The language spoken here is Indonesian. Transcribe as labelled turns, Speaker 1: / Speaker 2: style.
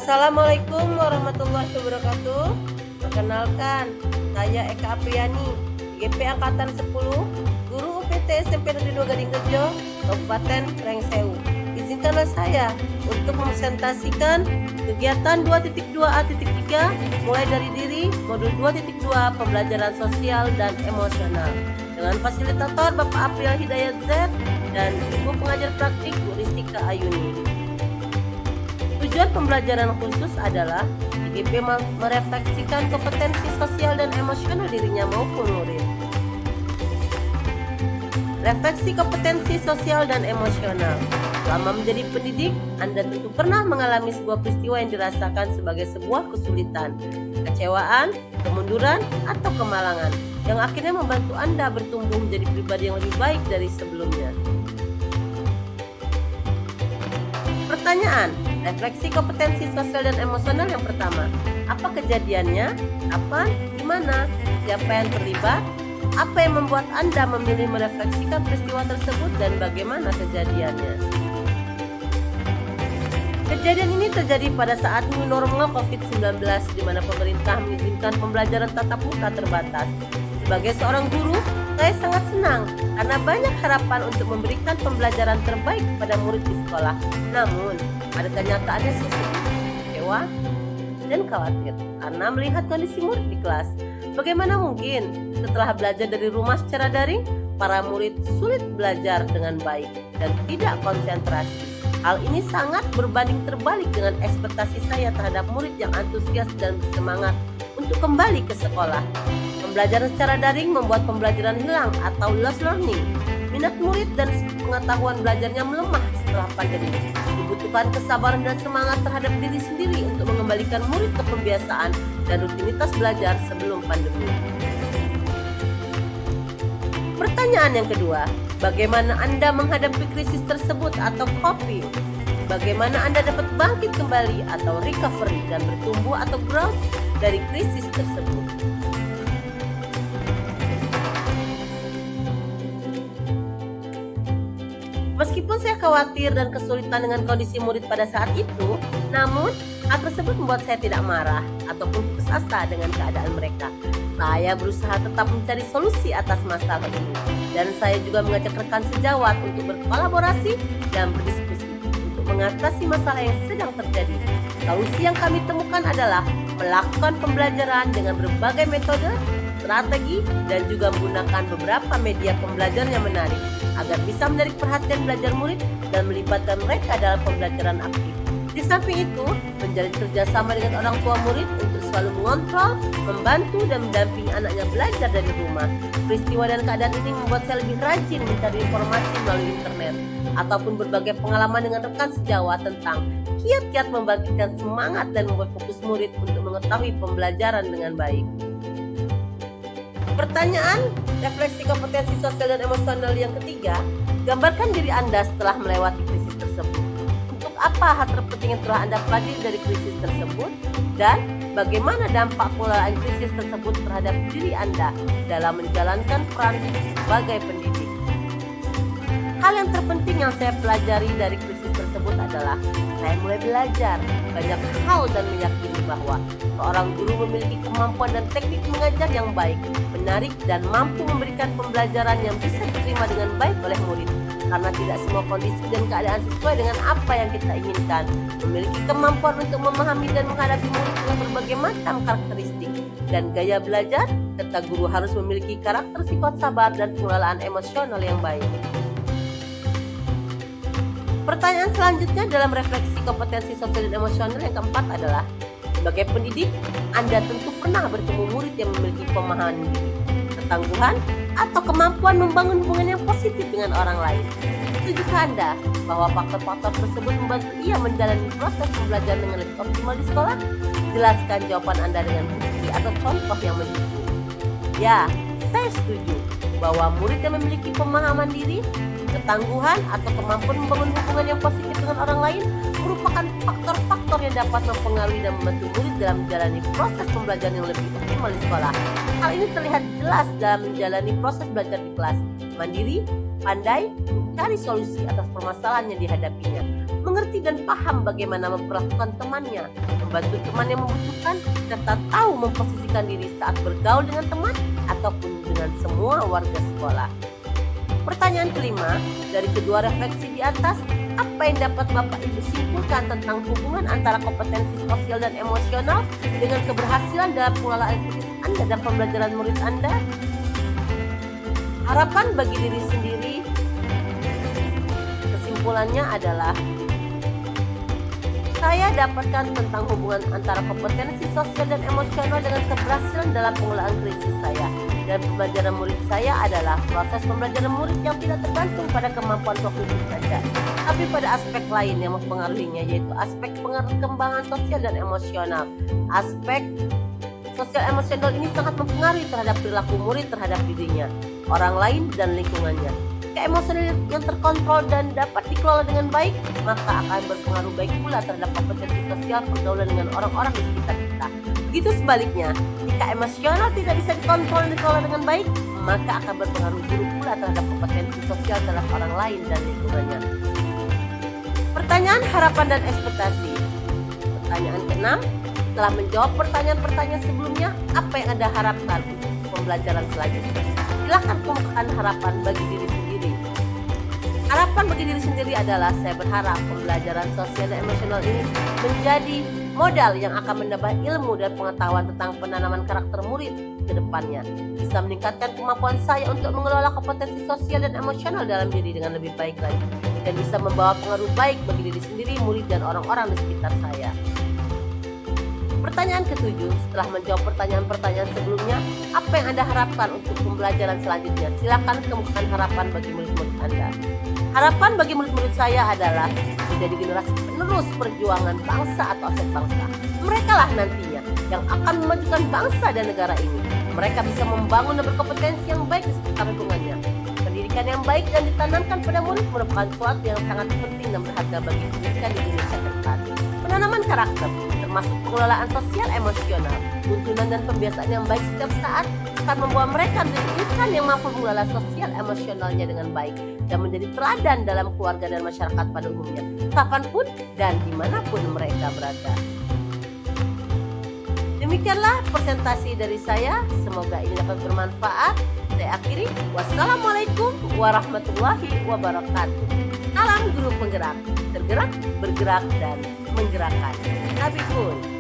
Speaker 1: Assalamualaikum warahmatullahi wabarakatuh. Perkenalkan, saya Eka Apriani, IGP Angkatan 10, Guru UPT SMP Negeri 2 Gadingrejo, Kabupaten Rengsewu. Izinkanlah saya untuk mempresentasikan kegiatan 2.2a.3 mulai dari diri modul 2.2 pembelajaran sosial dan emosional dengan fasilitator Bapak April Hidayat Z dan Ibu pengajar praktik Bu Ristika Ayuni. Tujuan pembelajaran khusus adalah IGP merefleksikan kompetensi sosial dan emosional dirinya maupun murid. Refleksi kompetensi sosial dan emosional. Selama menjadi pendidik, Anda tentu pernah mengalami sebuah peristiwa yang dirasakan sebagai sebuah kesulitan, kecewaan, kemunduran, atau kemalangan yang akhirnya membantu Anda bertumbuh menjadi pribadi yang lebih baik dari sebelumnya. Pertanyaan, refleksi kompetensi sosial dan emosional yang pertama. Apa kejadiannya? Kapan? Di mana? Siapa yang terlibat? Apa yang membuat Anda memilih merefleksikan peristiwa tersebut dan bagaimana kejadiannya? Kejadian ini terjadi pada saat new normal COVID-19 di mana pemerintah mengizinkan pembelajaran tatap muka terbatas. Sebagai seorang guru, saya sangat senang karena banyak harapan untuk memberikan pembelajaran terbaik kepada murid di sekolah. Namun, pada kenyataannya saya kecewa dan khawatir karena melihat kondisi murid di kelas. Bagaimana mungkin setelah belajar dari rumah secara daring, para murid sulit belajar dengan baik dan tidak konsentrasi. Hal ini sangat berbanding terbalik dengan ekspektasi saya terhadap murid yang antusias dan bersemangat untuk kembali ke sekolah. Pembelajaran secara daring membuat pembelajaran hilang atau lost learning. Minat murid dan pengetahuan belajarnya melemah setelah pandemi. Dibutuhkan kesabaran dan semangat terhadap diri sendiri untuk mengembalikan murid ke kebiasaan dan rutinitas belajar sebelum pandemi. Pertanyaan yang kedua, bagaimana Anda menghadapi krisis tersebut atau coping? Bagaimana Anda dapat bangkit kembali atau recovery dan bertumbuh atau growth dari krisis tersebut? Meskipun saya khawatir dan kesulitan dengan kondisi murid pada saat itu, namun hal tersebut membuat saya tidak marah ataupun putus asa dengan keadaan mereka. Saya berusaha tetap mencari solusi atas masalah ini, dan saya juga mengajak rekan sejawat untuk berkolaborasi dan berdiskusi untuk mengatasi masalah yang sedang terjadi. Solusi yang kami temukan adalah melakukan pembelajaran dengan berbagai metode, strategi, dan juga menggunakan beberapa media pembelajaran yang menarik agar bisa menarik perhatian belajar murid dan melibatkan mereka dalam pembelajaran aktif. Di samping itu, menjalin kerjasama dengan orang tua murid untuk selalu mengontrol, membantu, dan mendampingi anaknya belajar dari rumah. Peristiwa dan keadaan ini membuat saya lebih rajin mencari informasi melalui internet ataupun berbagai pengalaman dengan rekan sejawat tentang kiat-kiat membangkitkan semangat dan membuat fokus murid untuk mengetahui pembelajaran dengan baik. Pertanyaan, refleksi kompetensi sosial dan emosional yang ketiga, gambarkan diri Anda setelah melewati krisis tersebut. Untuk apa hal terpenting yang telah Anda pelajari dari krisis tersebut dan bagaimana dampak pengelolaan krisis tersebut terhadap diri Anda dalam menjalankan peran sebagai pendidik. Hal yang terpenting yang saya pelajari dari krisis tersebut adalah saya mulai belajar banyak hal dan meyakini bahwa seorang guru memiliki kemampuan dan teknik mengajar yang baik, menarik, dan mampu memberikan pembelajaran yang bisa diterima dengan baik oleh murid. Karena tidak semua kondisi dan keadaan sesuai dengan apa yang kita inginkan. Memiliki kemampuan untuk memahami dan menghadapi murid dengan berbagai macam karakteristik dan gaya belajar, serta guru harus memiliki karakter sifat sabar dan pengelolaan emosional yang baik. Pertanyaan selanjutnya dalam refleksi kompetensi sosial dan emosional yang keempat adalah, sebagai pendidik, Anda tentu pernah bertemu murid yang memiliki pemahaman diri, ketangguhan, atau kemampuan membangun hubungan yang positif dengan orang lain. Setujukah Anda bahwa faktor-faktor tersebut membantu ia menjalani proses pembelajaran dengan lebih optimal di sekolah? Jelaskan jawaban Anda dengan bukti atau contoh yang mendukung. Ya, saya setuju bahwa murid yang memiliki pemahaman diri, ketangguhan, atau kemampuan membangun hubungan yang positif dengan orang lain merupakan faktor-faktor yang dapat mempengaruhi dan membantu murid dalam menjalani proses pembelajaran yang lebih optimal di sekolah. Hal ini terlihat jelas dalam menjalani proses belajar di kelas. Mandiri, pandai, mencari solusi atas permasalahan yang dihadapinya. mengerti dan paham bagaimana memperlakukan temannya, membantu teman yang membutuhkan, serta tahu memposisikan diri saat bergaul dengan teman ataupun dengan semua warga sekolah. Pertanyaan kelima, dari kedua refleksi di atas, apa yang dapat Bapak Ibu simpulkan tentang hubungan antara kompetensi sosial dan emosional dengan keberhasilan dalam pengelolaan krisis Anda dan pembelajaran murid Anda? Harapan bagi diri sendiri, kesimpulannya adalah saya dapatkan tentang hubungan antara kompetensi sosial dan emosional dengan keberhasilan dalam pengelolaan krisis saya. Dan pembelajaran murid saya adalah proses pembelajaran murid yang tidak tergantung pada kemampuan kognitif saja, tapi pada aspek lain yang mempengaruhinya, yaitu aspek perkembangan sosial dan emosional. Aspek sosial emosional ini sangat mempengaruhi terhadap perilaku murid terhadap dirinya, orang lain, dan lingkungannya. Emosional yang terkontrol dan dapat dikelola dengan baik, maka akan berpengaruh baik pula terhadap kompetensi sosial pergaulan dengan orang-orang di sekitar kita. Begitu sebaliknya, jika emosional tidak bisa dikontrol dan dikelola dengan baik, maka akan berpengaruh buruk pula terhadap kompetensi sosial terhadap orang lain dan lingkungannya. Pertanyaan harapan dan ekspektasi. Pertanyaan ke-6, setelah menjawab pertanyaan-pertanyaan sebelumnya, apa yang Anda harapkan untuk pembelajaran selanjutnya? Silakan kemukakan harapan bagi diri sendiri. Harapan bagi diri sendiri adalah saya berharap pembelajaran sosial dan emosional ini menjadi modal yang akan menambah ilmu dan pengetahuan tentang penanaman karakter murid ke depannya, bisa meningkatkan kemampuan saya untuk mengelola kompetensi sosial dan emosional dalam diri dengan lebih baik lagi, dan bisa membawa pengaruh baik bagi diri sendiri, murid, dan orang-orang di sekitar saya. Pertanyaan ke-7, setelah menjawab pertanyaan-pertanyaan sebelumnya, apa yang Anda harapkan untuk pembelajaran selanjutnya? Silakan kemukakan harapan bagi murid-murid Anda. Harapan bagi murid-murid saya adalah menjadi generasi penerus perjuangan bangsa atau aset bangsa. Mereka lah nantinya yang akan memajukan bangsa dan negara ini. Mereka bisa membangun dan berkompetensi yang baik di sekitar lingkungannya. Pendidikan yang baik dan ditanamkan pada murid merupakan suatu yang sangat penting dan berharga bagi pendidikan di Indonesia ke depan. Penanaman karakter, termasuk pengelolaan sosial emosional, tuntunan dan pembiasaan yang baik setiap saat akan membawa mereka menjadi insan yang mampu mengelola sosial emosionalnya dengan baik dan menjadi teladan dalam keluarga dan masyarakat pada umumnya, kapanpun dan dimanapun mereka berada. Demikianlah presentasi dari saya, semoga ini dapat bermanfaat. Saya akhiri, wassalamualaikum warahmatullahi wabarakatuh. Salam guru penggerak, tergerak, bergerak, dan menggerakkan. Nabi pun.